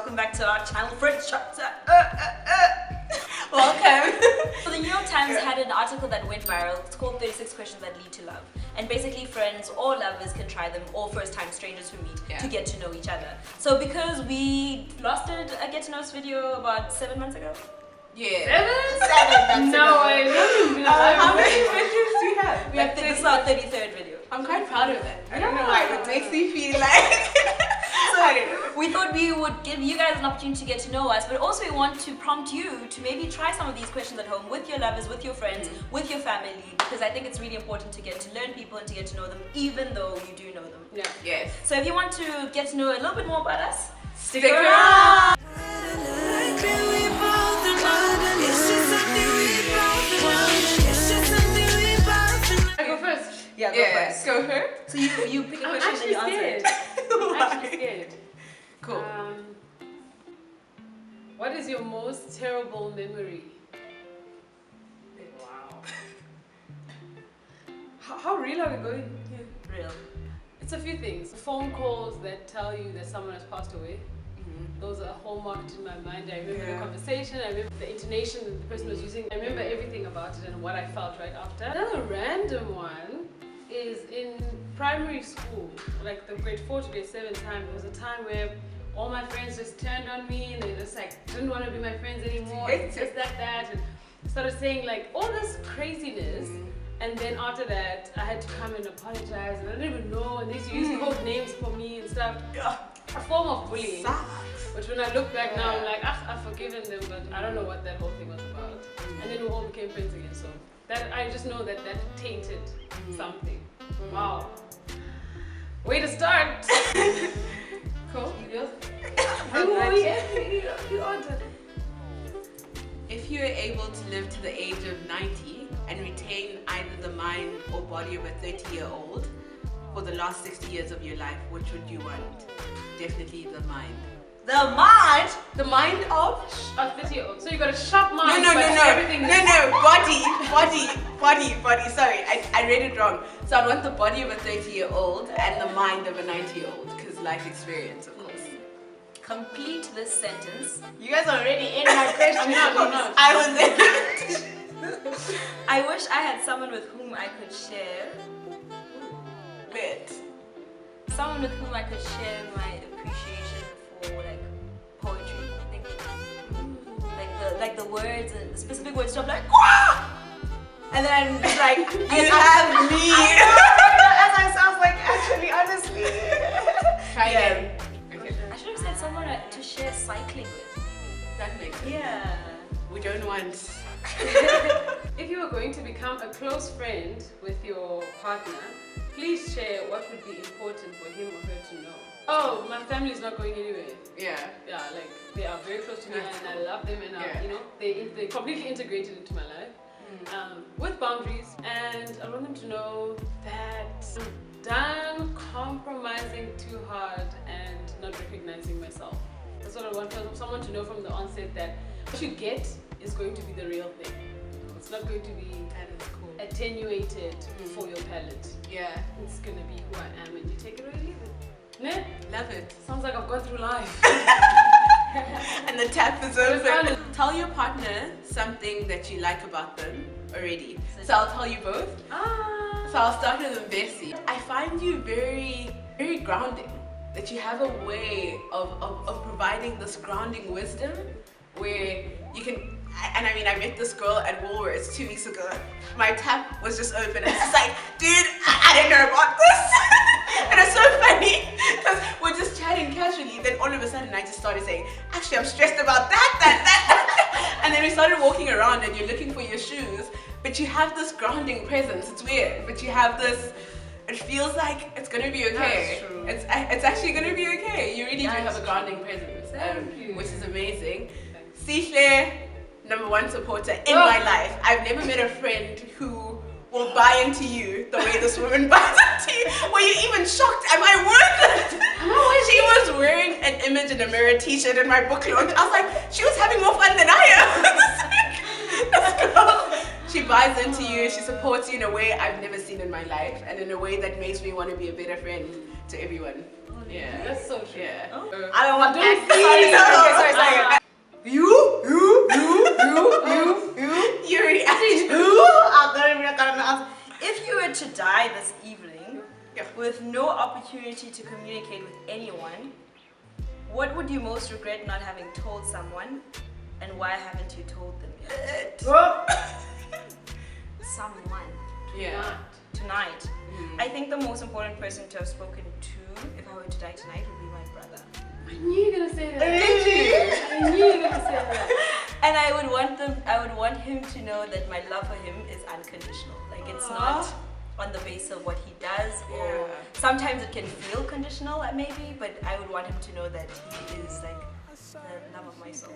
welcome back to our channel, French Chapter. Welcome. So the New York Times had an article that went viral. It's called 36 Questions That Lead to Love. And basically friends or lovers can try them, or first-time strangers who meet, to get to know each other. So because we lost a Get to Know Us video about 7 months ago. Yeah. 7 months ago. No way. How many videos do you have? This is our 33rd video. I'm quite proud of that. I don't know why, it makes me feel like... So we thought we would give you guys an opportunity to get to know us, but also we want to prompt you to maybe try some of these questions at home with your lovers, with your friends, with your family, because I think it's really important to get to learn people and to get to know them, even though you do know them. Yeah. Yes. So if you want to get to know a little bit more about us, Stick around! I go first. yeah, go Yes, first. go first. So you pick a I'm question and actually you answer scared. it. I'm actually scared. Cool. What is your most terrible memory? Wow. How real are we going here? Real. It's a few things. Phone calls that tell you that someone has passed away. Those are hallmarked in my mind. I remember the conversation, I remember the intonation that the person was using. I remember everything about it and what I felt right after. Another random one is in primary school, like the grade 4 to grade 7 time. There was a time where all my friends just turned on me and they just like didn't want to be my friends anymore. It's just that and started saying like all this craziness. And then after that, I had to come and apologize, and I didn't even know, and they used to use code names for me and stuff. A form of bullying. Which when I look back now, I'm like, I've forgiven them, but I don't know what that whole thing was about. And then we all became friends again, so that I just know that tainted something. Wow. Way to start! Cool. You ordered. If you were able to live to the age of 90 and retain either the mind or body of a 30-year-old for the last 60 years of your life, which would you want? Definitely the mind. The mind? The mind of? A 30-year-old. So you got a sharp mind, No, but everything is... body. Sorry, I read it wrong. So I want the body of a 30-year-old and the mind of a 90-year-old, because life experience, of course. Complete this sentence. You guys are already in my question. I'm not. I was there. I wish I had someone with whom I could share. Bit. Someone with whom I could share my appreciation for like poetry. Like the words and the specific words. So I'm like, Wah! And then I'm just like, You have me. As I sound like, actually, honestly. Try again. Okay. I should have said someone to share cycling with. That makes sense. Yeah. We don't want. If you were going to become a close friend with your partner, please share what would be important for him or her to know. Oh, my family is not going anywhere. Yeah. Yeah, like they are very close to me That's and I love them and you know, they completely integrated into my life with boundaries, and I want them to know that I'm done compromising too hard and not recognizing myself. That's what I want someone to know from the onset, that what you get is going to be the real thing. It's not going to be attenuated for your palate. Yeah. It's gonna be who I am and you take it or you leave it. Ne? Love it. Sounds like I've gone through life. And the tap is open. Tell your partner something that you like about them already. So I'll tell you both. So I'll start with Bessie. I find you very, very grounding. That you have a way of providing this grounding wisdom where you can, and I mean, I met this girl at Woolworths 2 weeks ago. My tap was just open and it's like, dude, I didn't know about this. And it's so funny because we're just chatting casually, then all of a sudden I just started saying, actually I'm stressed about that. And then we started walking around and you're looking for your shoes, but you have this grounding presence. It's weird, but you have this, it feels like it's gonna be okay. That's true. It's actually gonna be okay. You really do That's have a grounding presence, Thank you. which is amazing. Sihle, #1 supporter in my life. I've never met a friend who will buy into you the way this woman buys into you. Were you even shocked? Am I worth it? She was wearing an image in a mirror t-shirt in my book launch. I was like, she was having more fun than I am. This girl, she buys into you, she supports you in a way I've never seen in my life, and in a way that makes me want to be a better friend to everyone. Oh, Yeah. That's so true. Yeah. Oh. I don't want Don't that. sorry. You. Your reaction. If you were to die this evening Yeah. with no opportunity to communicate with anyone, what would you most regret not having told someone, and why haven't you told them yet? Someone. Yeah. Tonight. I think the most important person to have spoken to, if I were to die tonight, would be my brother. I knew you were gonna say that. I knew you were gonna say that. And I would want him to know that my love for him is unconditional. Like it's not on the basis of what he does, or sometimes it can feel conditional maybe, but I would want him to know that he is like the love of my soul.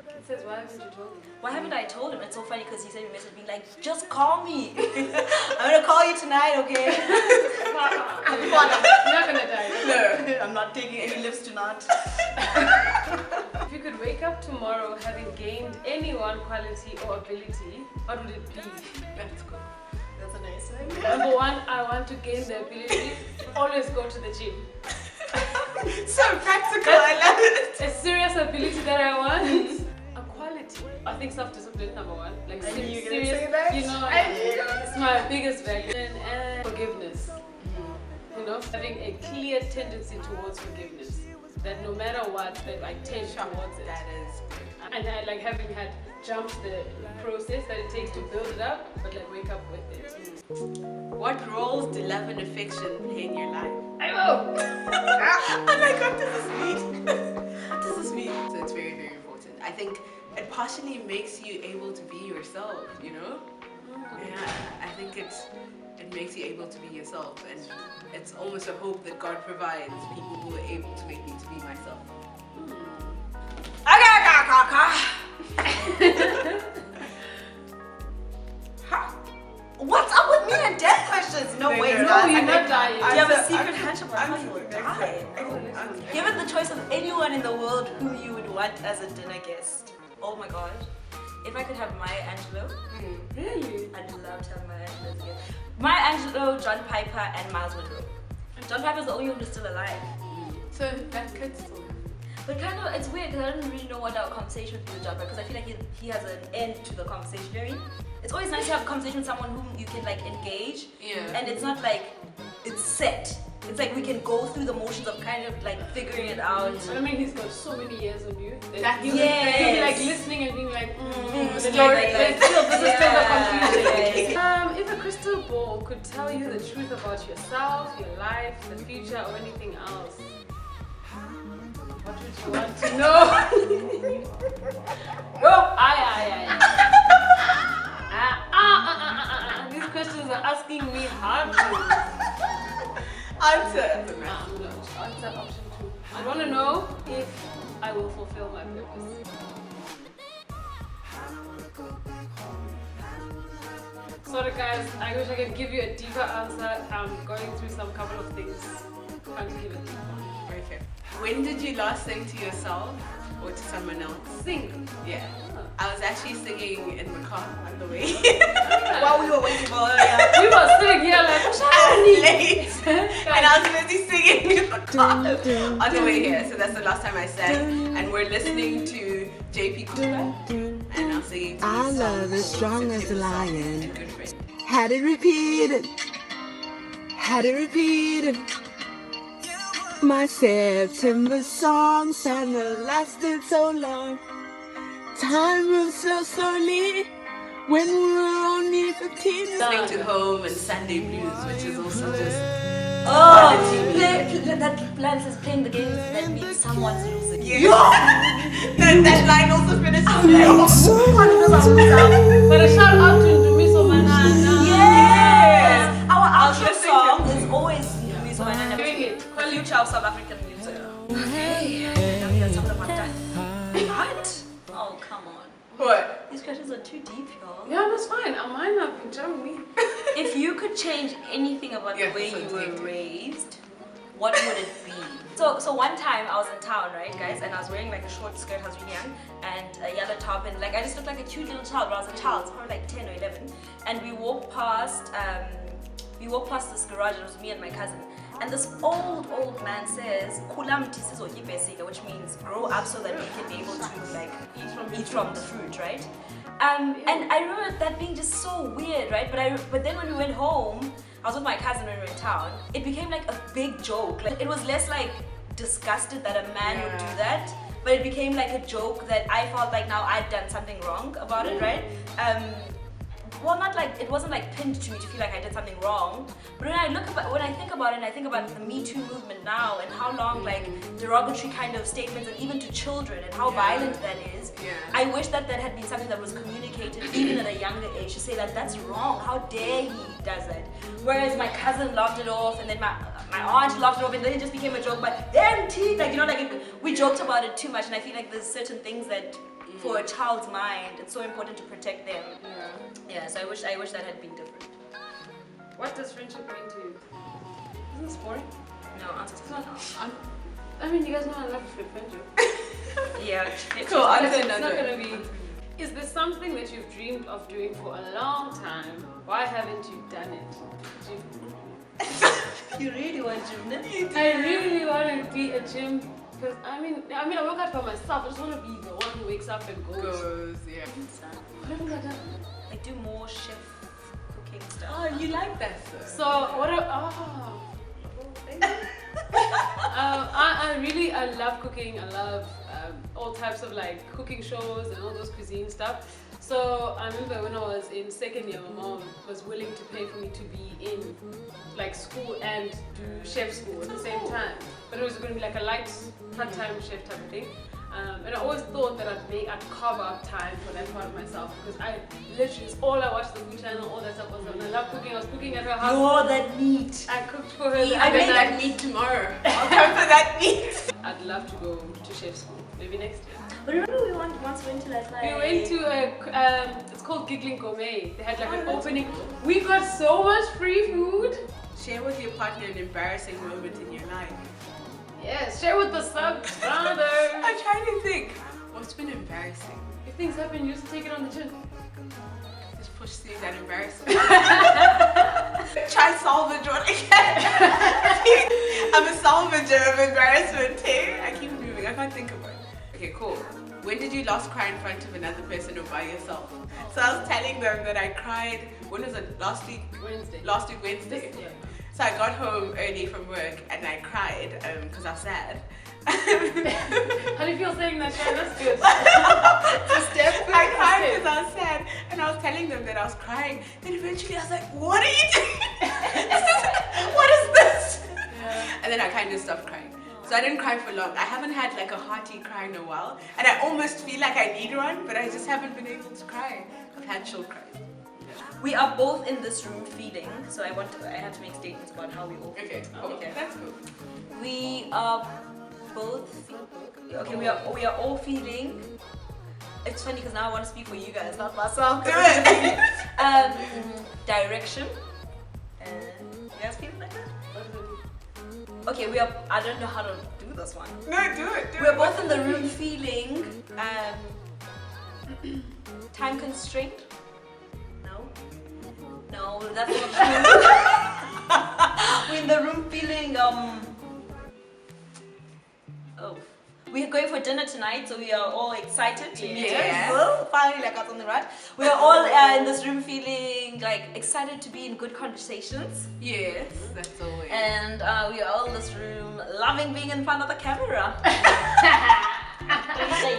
It says, why haven't you told me? Why haven't I told him? It's so funny because he sent me a message being like, just call me. I'm gonna call you tonight, okay? You're not gonna die. No, I'm not taking any lifts tonight. If you could wake up tomorrow having gained any one quality or ability, what would it be? That's cool. That's a nice thing. Number one, I want to gain the ability to always go to the gym. So practical. I love it. A serious ability that I want. A quality. I think self-discipline, number one. Like I knew you were serious, gonna say that. you know, I knew. it's my biggest value. And forgiveness. You know, having a clear tendency towards forgiveness. That no matter what, that I tend towards it. That is good. And I like having had jumped the process that it takes to build it up, but like wake up with it. What roles do love and affection play in your life? I know. I'm like, what does this mean? What does this mean? So it's very, very important. I think it partially makes you able to be yourself, you know? Yeah, I think it makes you able to be yourself, and it's almost a hope that God provides people who are able to make me to be myself. What's up with me and death questions? No way, No, guys. you're not dying. Do you have a secret hunch about how you would die? Given the choice of anyone in the world whom you would want as a dinner guest, oh my god. If I could have Maya Angelou, Really? I'd love to have Maya Angelou again. Maya Angelou, John Piper, and Miles Monroe. John Piper's the only one who's still alive. So that could still. But kind of, it's weird because I don't really know what our conversation would be with John Piper, because I feel like he has an end to the conversation. You know what I mean? It's always nice to have a conversation with someone whom you can like engage. Yeah. And it's not like it's set. It's like we can go through the motions of kind of like figuring it out. I mean, he's got so many years on you. That He'll be like listening and being like, Story, this is still the conclusion. If a crystal ball could tell you the truth about yourself, your life, the future, or anything else, what would you want to know? These questions are asking me hard to Answer. answer option 2. I want to know if I will fulfill my purpose. Sorry guys, I wish I could give you a deeper answer. I'm going through some couple of things. Can't give it deeper. Okay. When did you last sing to yourself or to someone else? Sing. Yeah. I was actually singing in the car on the way. While we were waiting for her, We were sitting here like, I was late. And I was busy singing in the car on the way here. So that's the last time I sang. And we're listening to JP Cooper. And I'm singing to I his love song as called strong as a September Song lion. and Good Friend. Had it repeated. Had it repeated. My September songs have lasted so long. Time moves so slowly when we were only 15. Listening to Home and Sunday Blues, which is also just that plan says playing the games that means someone's losing. that line also finishes. but a shout out to Ndumiso Manana. Yes! Our outro listening song to- is always Ndumiso Manana. Doing it. Future of South African music. Okay. Now we are talking about that. What? Oh, come on. What? These questions are too deep, y'all. Yeah, that's fine. Mine have been telling me. If you could change anything about Yeah, the way so you were take it. raised, what would it be? So one time I was in town, right, guys, and I was wearing like a short skirt. I was really young, and a yellow top, and like I just looked like a cute little child. But I was a child, so probably like 10 or 11, and we walked past this garage. It was me and my cousin, And this old man says, "Kulam tisizoki besika," which means grow up so that we can be able to like eat from the fruit, right? And I remember that being just so weird, right? But then when we went home, I was with my cousin when we were in town. It became like a big joke. Like it was less like disgusted that a man would do that, but it became like a joke that I felt like now I'd done something wrong about it, right? Well, not like it wasn't like pinned to me to feel like I did something wrong, but when I think about it, and I think about the Me Too movement now and how long like derogatory kind of statements and even to children and how violent that is. I wish that had been something that was communicated even at a younger age to say that that's wrong. How dare he does it? Whereas my cousin laughed it off, and then my aunt laughed it off, and then it just became a joke. But damn teeth, like we joked about it too much, and I feel like there's certain things that. For a child's mind, it's so important to protect them. Yeah. So I wish that had been different. What does friendship mean to you? Isn't this boring? No, answer to that. I mean, you guys know I love friendship. Yeah. Cool. It's not gonna be. Is there something that you've dreamed of doing for a long time? Why haven't you done it? You really want gym? I really want to be a gym. Because I mean, I work out for myself. I just want to be the one who wakes up and goes. Yeah. What haven't I done? Like do more chef cooking stuff. Oh, you like that stuff. So what? Thank you. I love cooking. I love all types of like cooking shows and all those cuisine stuff. So I remember when I was in second year, my mom was willing to pay for me to be in like school and do chef school at the same time. But it was going to be like a light part-time chef type of thing. And I always thought that I'd carve out time for that part of myself, because I literally, it's all I watched, the food channel, all that stuff was on. I love cooking. I was cooking at her house. You're that meat. I cooked for her. I made that meat tomorrow. I'll come for that meat. I'd love to go to chef school, maybe next year. But remember we once went to like We went to it's called Giggling Gourmet. They had like an opening. We got so much free food. Share with your partner an embarrassing moment in your life. Yes, share with the subs, brother. I'm trying to think. What's been embarrassing? If things happen, you just take it on the chin. Just push through that embarrassment. Try salvage what I can. I'm a salvager of embarrassment, hey? I keep moving. I can't think of it. Okay, cool. When did you last cry in front of another person or by yourself? So I was telling them that I cried, when was it? Last week Wednesday. Yeah. So I got home early from work and I cried because I was sad. How do you feel saying that, Sharon? That's good. I cried because I was sad, and I was telling them that I was crying. Then eventually I was like, what are you doing? What is this? Yeah. And then I kind of stopped crying. So I didn't cry for long. I haven't had like a hearty cry in a while, and I almost feel like I need one, but I just haven't been able to cry. I've had chill cries. We are both in this room feeling, so I have to make statements about how we all feel. Okay, cool. Okay. That's cool. We are both okay. We are all feeling. It's funny because now I want to speak for you guys, not myself. Do it. Direction. You guys feeling like that? Okay, I don't know how to do this one. No, do it. We're both in the room feeling time constraint. No, that's not true. We're in the room feeling we're going for dinner tonight, so we are all excited to meet her. Finally, like us on the right. We are all in this room feeling like excited to be in good conversations. Yes, that's always. And we are all in this room loving being in front of the camera.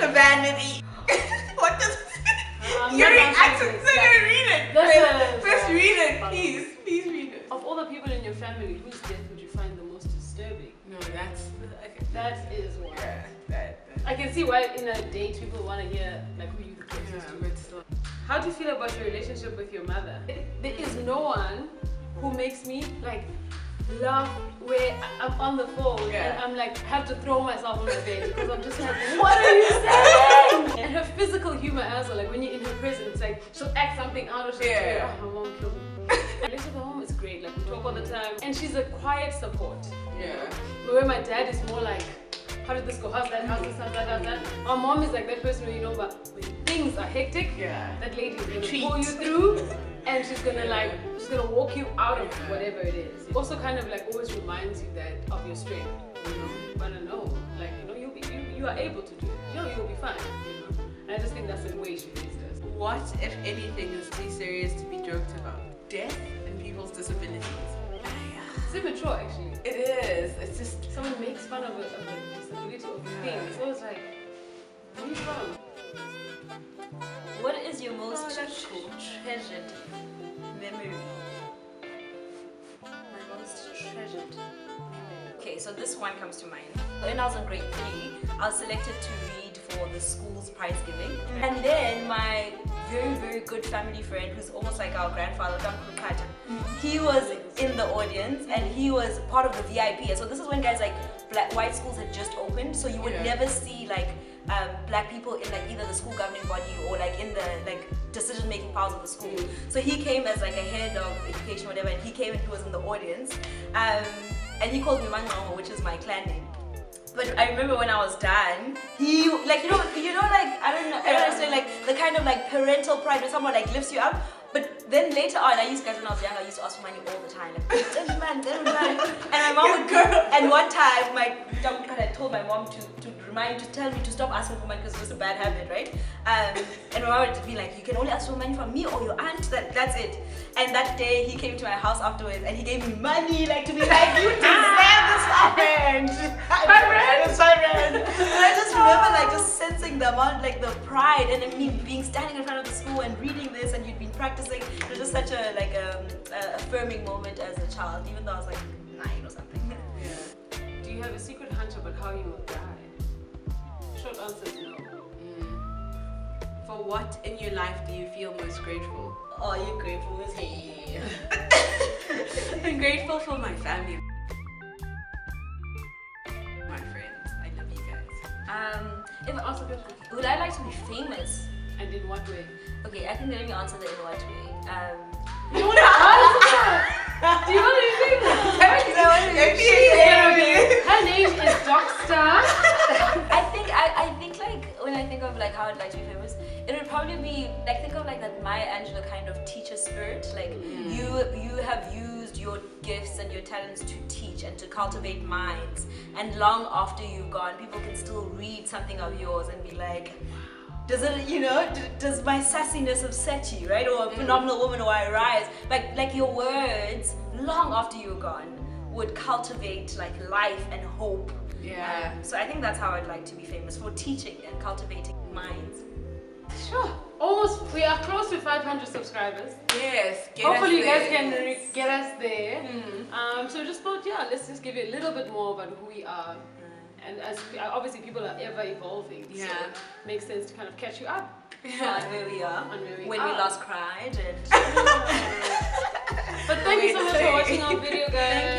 The vanity. What does Your reaction? So you read it. First read it, please. Please read it. Of all the people in your family, whose death would you find the most disturbing? No, that's okay. That is one. Yeah, that. I can see why in a date people want to hear like who you the closest to. But still. How do you feel about your relationship with your mother? There is no one who makes me like laugh where I'm on the phone and I'm like have to throw myself on the bed because I'm just like, what are you saying? And her physical humor as well, like when you're in her presence, like she'll act something out or she'll say, oh, my mom killed me. And relationship with home is great, like we talk all the time, and she's a quiet support. Yeah. But where my dad is more like, how did this go? How's that? How's this? How's that? How's that? Our mom is like that person where you know, but when things are hectic, that lady is gonna pull you through. and she's gonna walk you out of whatever it is. It also kind of like always reminds you that of your strength. I don't know, like you are able to do it. You'll be fine. And I just think that's the way she raised us. What, if anything, is too serious to be joked about? Death and people's disabilities. It's immature, actually. It is. It's just someone makes fun of a disability of a thing. It's always like, where are you from? What is your most treasured memory? My most treasured memory. Okay, so this one comes to mind. When I was in grade 3, I was selected to read for the school's prize giving. And then my very, very good family friend, who's almost like our grandfather, he was in the audience and he was part of the VIP. And so this is when guys like white schools had just opened, so you would never see like black people in like either the school governing body or like in the like decision-making powers of the school. So he came as like a head of education, whatever, and he came and he was in the audience. And he called me Mangomo, which is my clan name. But I remember when I was done, he like you know like I don't understand like the kind of like parental pride when someone like lifts you up. But then later on, when I was young, I used to ask for money all the time. Like, tell man. And my mom would and one time my dad had told my mom to tell me to stop asking for money because it was a bad habit, right? And my mom would be like, you can only ask for money from me or your aunt, that's it. And that day he came to my house afterwards and he gave me money like to be like, you deserve this orange. It's my friend. And I just remember like just sensing the amount, like the pride and then me being standing in front of the school and reading this and you'd been practicing. It was just such a like affirming moment as a child, even though I was like 9 or something. Yeah. Do you have a secret hunch about how you will die? Short answer is no. For what in your life do you feel most grateful? Oh, you're grateful as me. I'm grateful for my family. My friends. I love you guys. If I ask a question, Would I like to be famous? and in what way? Okay, I think let me answer that in what way. You want to answer? Do you want to be famous? Her name is Docstar. I think like when I think of like how I'd like to be famous, it would probably be like think of like that Maya Angelou kind of teacher spirit. Like you have used your gifts and your talents to teach and to cultivate minds, and long after you've gone, people can still read something of yours and be like, does it, does my sassiness upset you, right? Or a phenomenal woman, or I rise. Like your words, long after you're gone, would cultivate like life and hope. Yeah. So I think that's how I'd like to be famous, for teaching and cultivating minds. Sure. Almost, we are close to 500 subscribers. Yes. Hopefully you guys can get us there. So just thought, let's just give you a little bit more about who we are. And as obviously people are ever evolving, so it makes sense to kind of catch you up On where we are. When we last cried. And But thank you so much for watching our video, guys.